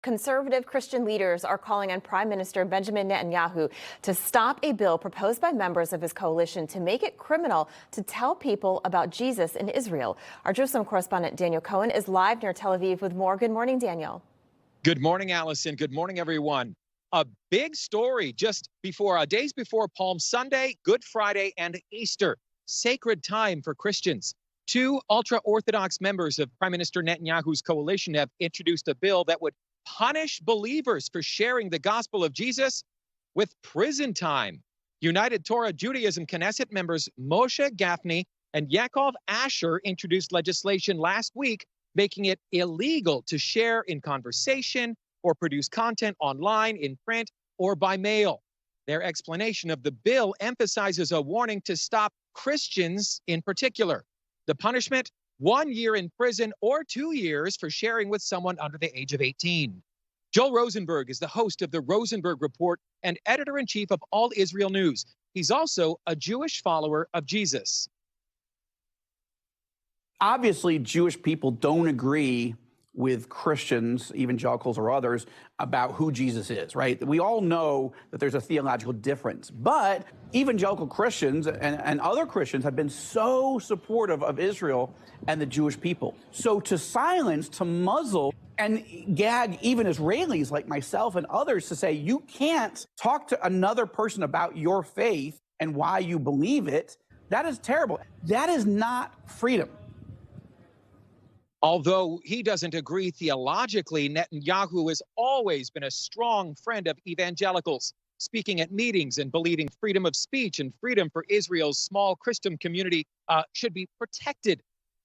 Conservative Christian leaders are calling on Prime Minister Benjamin Netanyahu to stop a bill proposed by members of his coalition to make it criminal to tell people about Jesus in Israel. Our Jerusalem correspondent Daniel Cohen is live near Tel Aviv with more. Good morning, Daniel. Good morning, Allison. Good morning, everyone. A big story just before days before Palm Sunday, Good Friday, and Easter. Sacred time for Christians. Two ultra-Orthodox members of Prime Minister Netanyahu's coalition have introduced a bill that would punish believers for sharing the gospel of Jesus with prison time. United Torah Judaism Knesset members Moshe Gafni and Yaakov Asher introduced legislation last week making it illegal to share in conversation or produce content online, in print, or by mail. Their explanation of the bill emphasizes a warning to stop Christians in particular. The punishment: 1 year in prison or 2 years for sharing with someone under the age of 18. Joel Rosenberg is the host of the Rosenberg Report and editor-in-chief of All Israel News. He's also a Jewish follower of Jesus. Obviously, Jewish people don't agree with Christians, evangelicals or others, about who Jesus is, right? We all know that there's a theological difference, but evangelical Christians and other Christians have been so supportive of Israel and the Jewish people. So to silence, to muzzle, and gag even Israelis like myself and others to say, you can't talk to another person about your faith and why you believe it, that is terrible. That is not freedom. Although he doesn't agree theologically, Netanyahu has always been a strong friend of evangelicals, speaking at meetings and believing freedom of speech and freedom for Israel's small Christian community should be protected.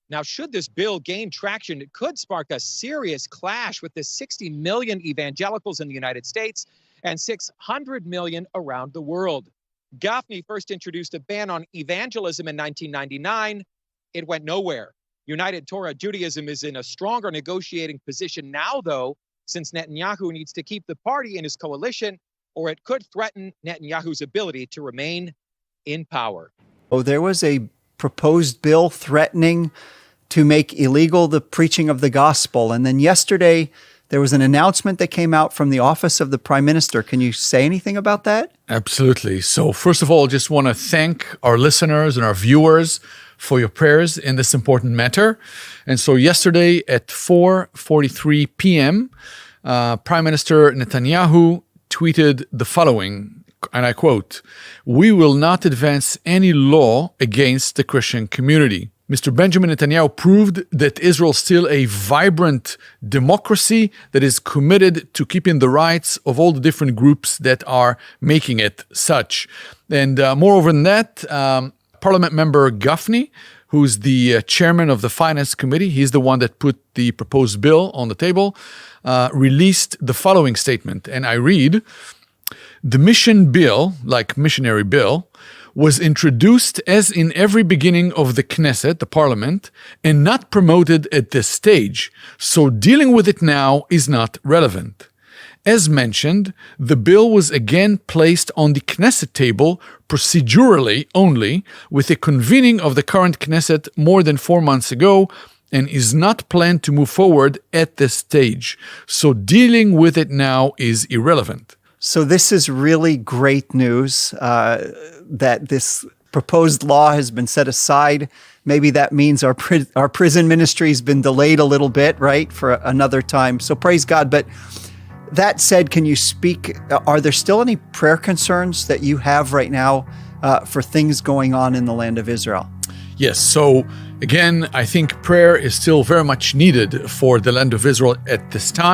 Now, should this bill gain traction, it could spark a serious clash with the 60 million evangelicals in the United States and 600 million around the world. Gafni first introduced a ban on evangelism in 1999. It went nowhere. United Torah Judaism is in a stronger negotiating position now, though, since Netanyahu needs to keep the party in his coalition, or it could threaten Netanyahu's ability to remain in power. Oh, there was a proposed bill threatening to make illegal the preaching of the gospel. And then yesterday, there was an announcement that came out from the office of the Prime Minister. Can you say anything about that? Absolutely. So first of all, just want to thank our listeners and our viewers for your prayers in this important matter. And so yesterday at 4:43 p.m., Prime Minister Netanyahu tweeted the following, and I quote, "We will not advance any law against the Christian community." Mr. Benjamin Netanyahu proved that Israel is still a vibrant democracy that is committed to keeping the rights of all the different groups that are making it such. And moreover than that, Parliament member Gafni, who's the chairman of the Finance Committee, he's the one that put the proposed bill on the table, released the following statement, and I read, "The mission bill, like missionary bill, was introduced as in every beginning of the Knesset, the parliament, and not promoted at this stage. So dealing with it now is not relevant. As mentioned, the bill was again placed on the Knesset table procedurally only, with a convening of the current Knesset more than 4 months ago, and is not planned to move forward at this stage. So dealing with it now is irrelevant." So this is really great news that this proposed law has been set aside. Maybe that means our prison ministry has been delayed a little bit, right, for another time. So praise God. But that said, can you speak, are there still any prayer concerns that you have right now for things going on in the land of Israel? Yes. So again, I think prayer is still very much needed for the land of Israel at this time.